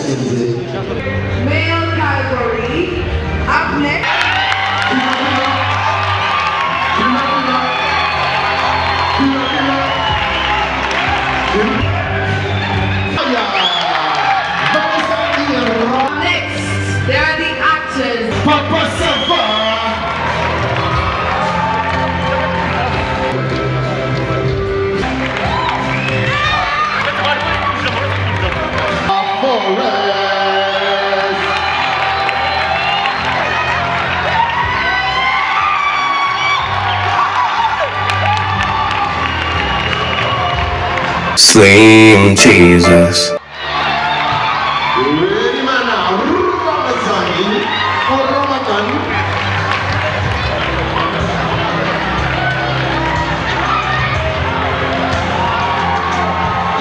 Male category. Up next. Next, there are the actors. Papasava. Slim Jesus.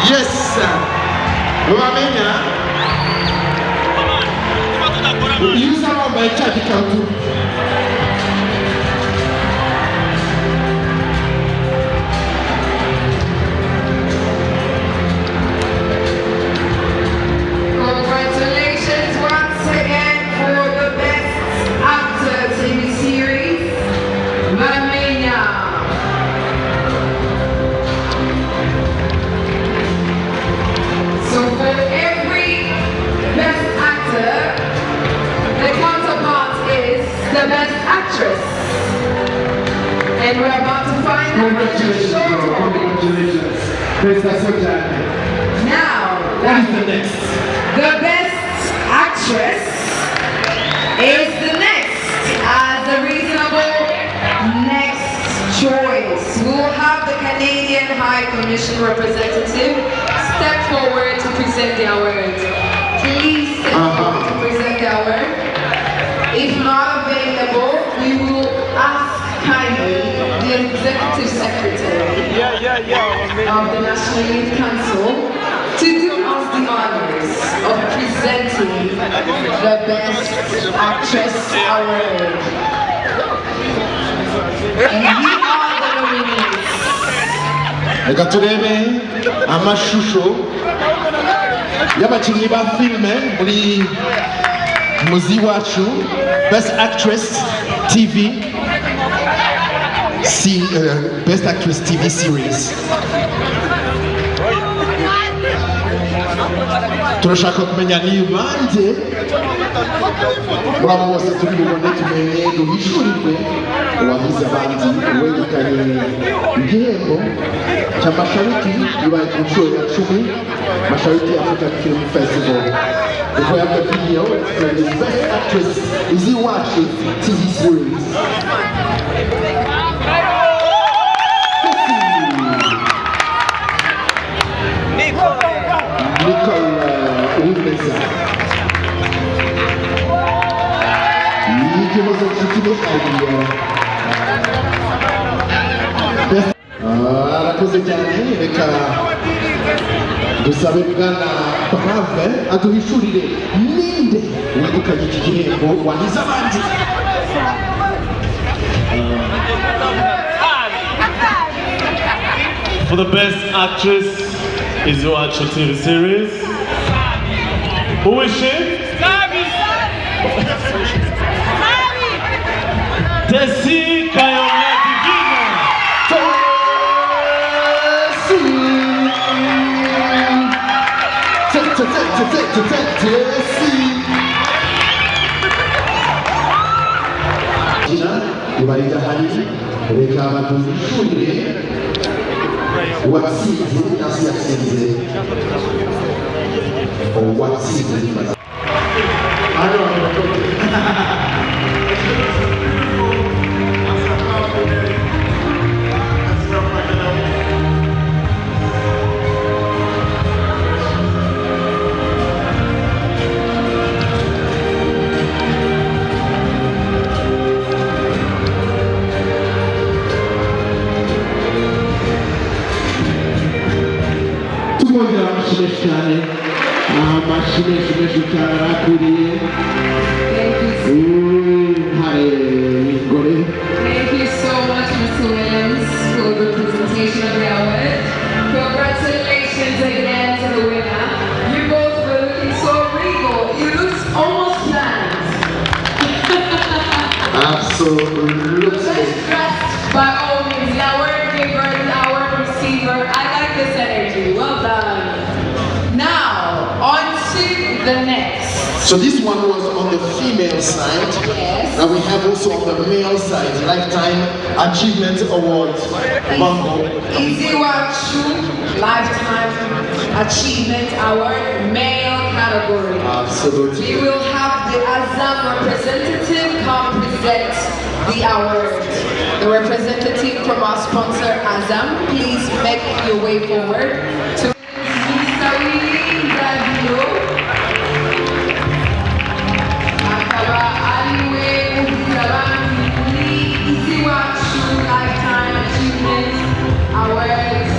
Yes, Bamenya. Use our by chat account. Congratulations once again for the best actor TV series, Bamenya. So for every best actor, the counterpart is the best actress. And we're about to find out. Congratulations, bro. Congratulations. Now, what is the next? The best actress is the next as a reasonable next choice. We'll have the Canadian High Commission representative step forward to present their award. Please step forward to present their award. If not available, we will ask kindly the Executive Secretary of the National Youth Council to do us the honors of presenting the Best Actress Award. And here are the nominees. Reka turebe amashusho y'abakinnyi ba filime muri muzi wacu Best Actress TV Best Actress TV Series. Turashaka kumenya ni bande muri bose turi bubone tumenye duhishurirwe uwahize abandi wegukanye igihembo cy'amashariti bibaye ku nshuro ya 10 Mashariti African Film Festival. Before the video, the Best Actress is you watching TV series. Arakoze cyane reka dusabe bwana Brave aduhishurire ninde wegukanye iki gihembo wahize abandi. For the Best Actress is your actual TV series. Who is she? Nsabi! Tesi Kayomya Divina! Tesi! Ibarika hari reka baduhishurire uwatsinze nasi yatsinze uwatsinze cyane amashine shikarakuriye. Thank you so much, Mr. Williams, for the presentation of the award. Congratulations again to the winner. You both were looking so regal. So looks Let's dress by all means. The award giver, the award receiver. I like this energy. Well done. Now, on to the next. So this one was on the female side. Yes. Now we have also on the male side, Lifetime Achievement Award. Mango. Iziwachu Lifetime Achievement Award, male category. Absolutely. We will have the Azam representative come present the award. The representative from our sponsor Azam, please make your way forward to Nsabi. Lifetime Achievement Awards.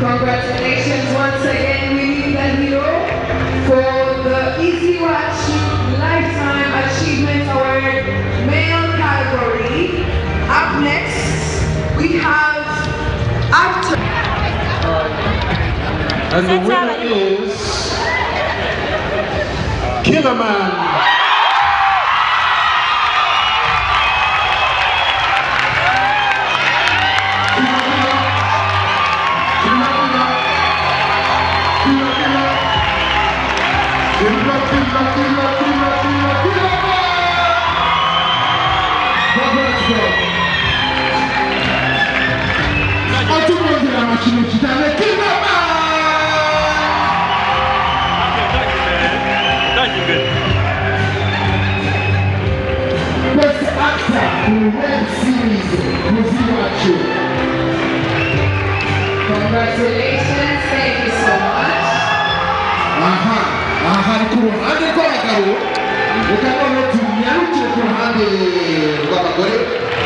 Congratulations once again, we need the hero for the Iziwachu Lifetime Achievement Award male category. Up next, we have actor. And the winner is Killaman. Thank you, good. Best actor in web series, Iziwachu. Congratulations, thank you so much. Kuruhande rw'abagabo ukabona tumyaruke kuruhande rw'abagore.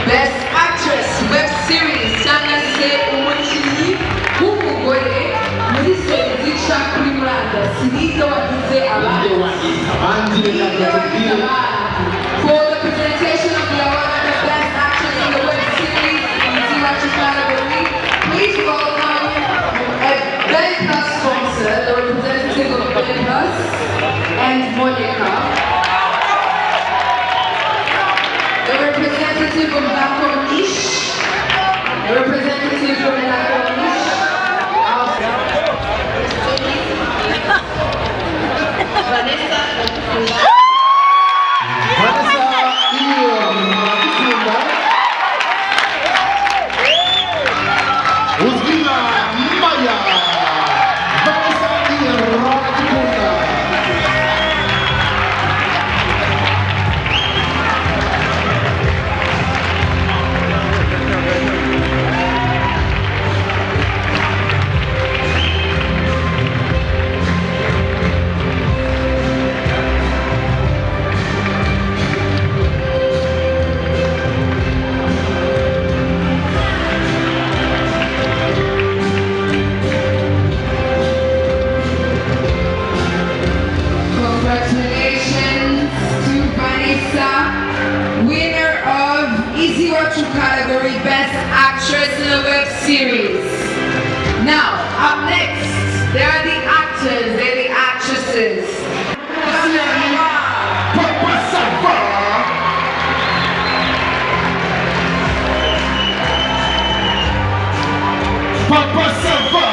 Best actress web series cyangwa se umukinnyi w'umugore muri series zica kuri murandasi nizo wagize abandi. For the presentation of the award of Best Actress in the Web Series in Iziwachu category, please welcome a very plus sponsor, the representative of Very Plus and Monica, the representative of La Corniche, the representative from La Corniche, Vanessa category Best Actress in a Web Series. Now, up next, there are the actors, they're the actresses. Papasava. Papasava.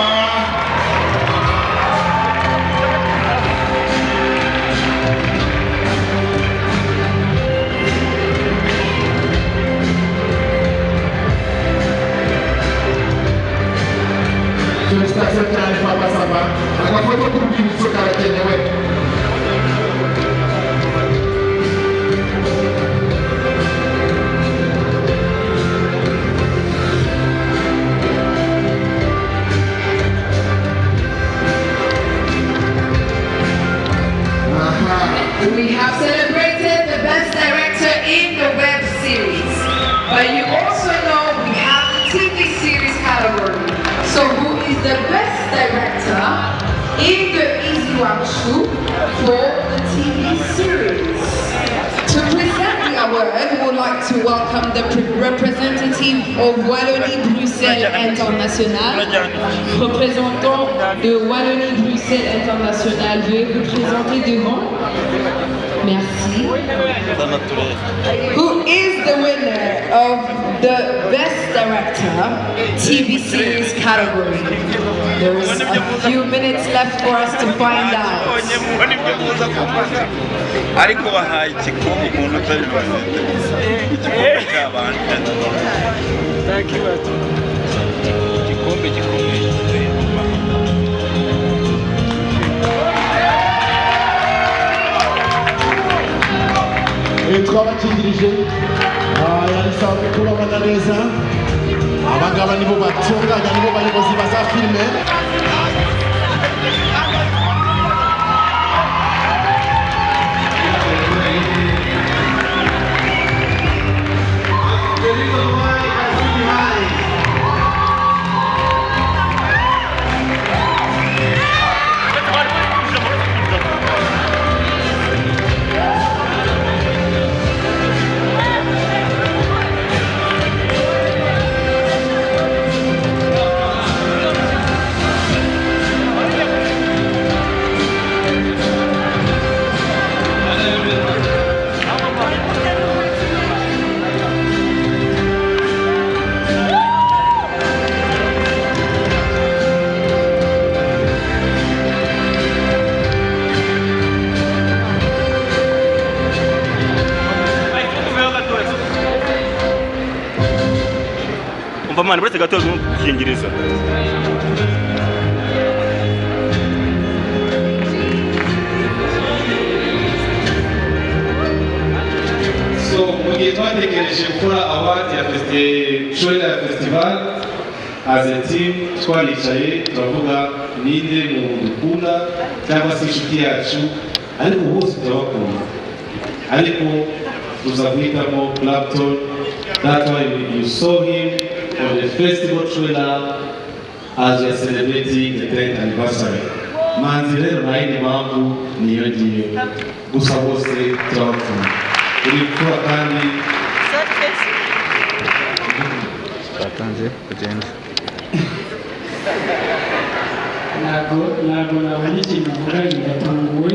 Félicitations à Papasava. La photo pour lui, ce caractère, ouais. in the Easy Wachu for the TV series. To present the award, we would like to welcome the representative of Wallonie-Bruxelles International. Représentant de Wallonie-Bruxelles International, veuillez vous présenter devant. Merci. Who is the winner of the Best Director TV Series category? There is a few minutes left for us to find out. ariko bahaye igikombe umuntu utari igikombe cy'abandi igikombe gikomeye twabakingirije yarisabe kurabana neza abangaba nibo batunganya nibo bayobozi baza filime Mani buretse gato n'ikingirizo so mu gihe twategereje gukora award ya trailer festival as a team twaricaye turavuga ninde mu dukunda cyangwa se inshuti yacu ariko bose turabakunda ariko tuza guhitamo Clapton. That's why you saw him on the festival trailer as we are celebrating the 10th anniversary. Manzi rero nayo mpamvu niyo ngiyo gusa bose turabakunda uri gukora kandi batanze kugenda ntabwo nabona ikintu mvuga ndatunguwe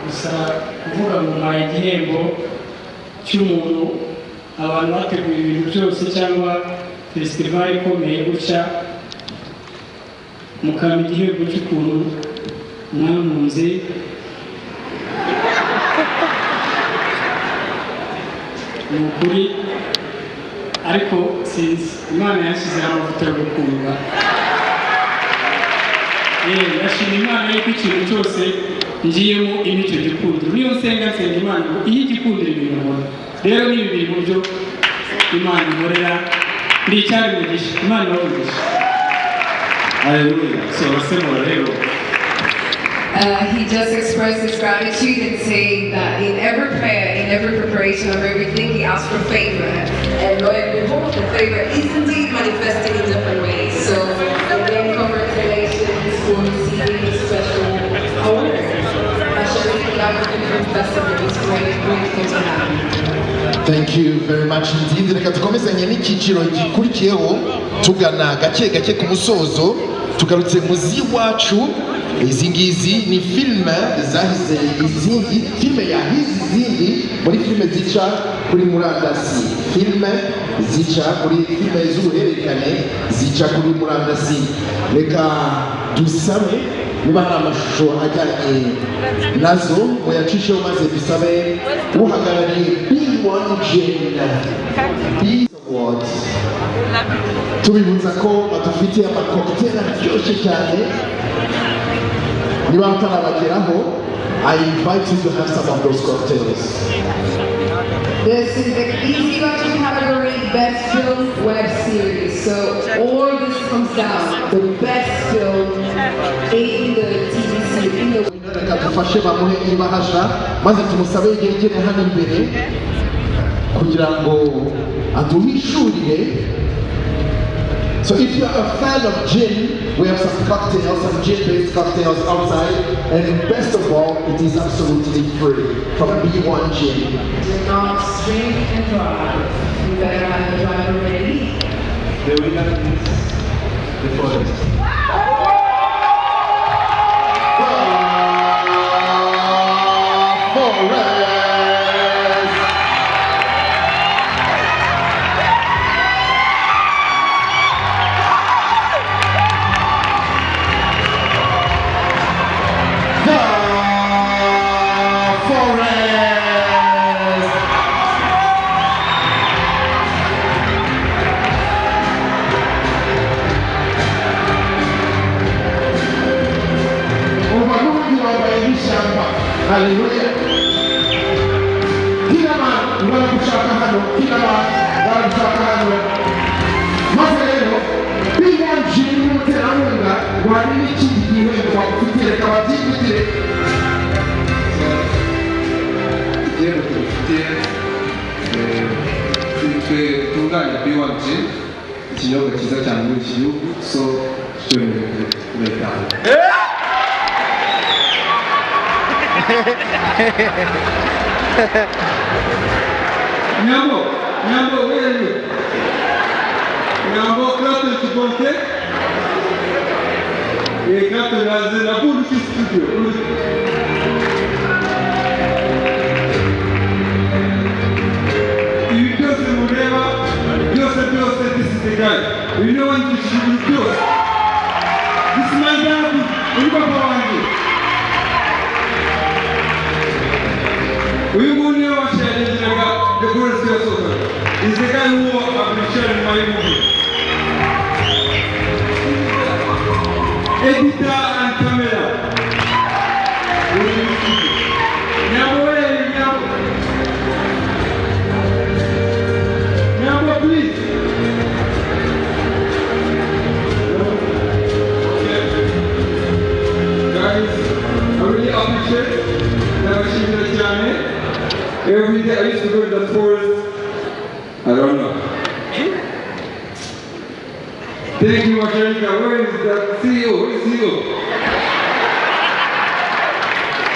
gusa kuvuga ngo mbaye igihembo cy'umuntu abantu bateguye ibintu byose cyangwa festival ikomeye gutya mukaba igihembo cy'ukuntu mwamunze ni ukuri ariko sinzi Imana yashyizeho amavuta yo gukundwa ndashima Imana yuko ikintu cyose ngiyemo icyo gikundiro niyo nsenga Imana ngo iyo igikundiro ibintu nkora rero ni bibiri mu byo Imana inkorera ndi icyari mugisha Imana ibavugisha. haleluya. So basemura rero He just expressed his gratitude and saying that in every prayer, in every preparation of everything, he asked for favor. And lo and behold, the favor is indeed manifesting in different ways. So again, congratulations for receiving this special award. I'm sure the African Film Festival is grateful to have you. Thank you very much indeed. Reka tukomezanye n'icyiciro gikurikiyeho tugana gake gake ku musozo tugarutse muzi wacu. Izi ngizi ni filime zahize izindi filime yahize izindi muri filime zica kuri murandasi filime zica kuri filime z'uruhererekane zica kuri murandasi. Reka dusabe niba hari amashusho ajyanye nazo muyacisheho maze dusabe uhagarariye B1 Peace Awards tubibutsa ko badufitiye amakokiteri aryoshye cyane. I invite you to have some of those cocktails. This is the Easy Wachu category, Best Film Web Series. So all this comes down, the best film in the TV series. Reka dufashe bamuhe ibahasha maze tumusabe yegere hano imbere kugira ngo aduhishurire So if you're a fan of gin, we have some cocktails, some gin-based cocktails outside. And best of all, it is absolutely free from B1 Gin. Do not drink and drive. You better have the driver ready. The winner is the forest. Hallelujah. Killaman, wanakushaka hano. Killaman, wanakushaka hano. Mazelero, B1 Gin mutera munga, wanini chindi kiwengo wakufitire kabajibitire. Igihembo tubifitiye tunganya B1 Gin, ikinyobwa cyiza cyane muri iki gihugu, so twemerewe kubetanga. Nyambo, where are you? Nyambo, Clapton Igikombe. Clapton has a good studio. You just remember, this is the guy. We know what you should do. This is my dad. We We will never share this the greatest of soccer. It's the guy who I've been sharing my movie. Editor and camera. Nyambo, please. Guys, I really appreciate the journey. Every day I used to go in the forest. I don't know. Thank you, Angelica. Where is the CEO? Where is CEO?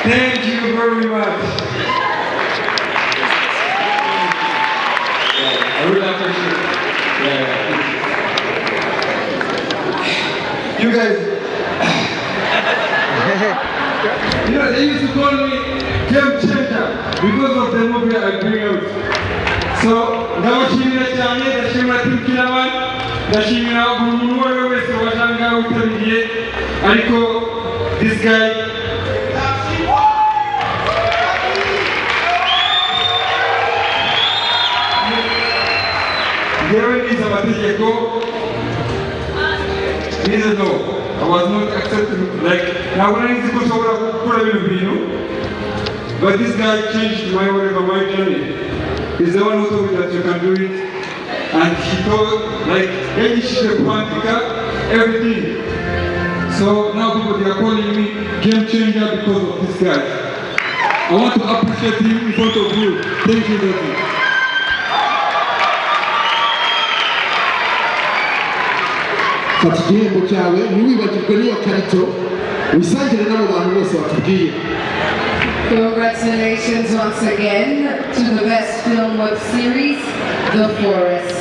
Thank you very much. I really appreciate it. You guys. You know, they used to call me game changer because of the movie I bring out. So, ndabashimira cyane, ndashimira Team Killaman, ndashimira buri muntu uwo ari we wese wajanga witabiriye, ariko this guy yewe nize amategeko, nize no. I was not accepted, like, now when I go to but this guy changed my journey. He's the one who told me that you can do it. And he told, like, everything. So now people, they are calling me game changer because of this guy. I want to appreciate him in front of you. Thank you, Daddy. Fata igihembo cyawe ntiwibagirwe n'iyo karito wisangire n'abo bantu bose batubwiye. Congratulations once again to the best film web series, The Forest.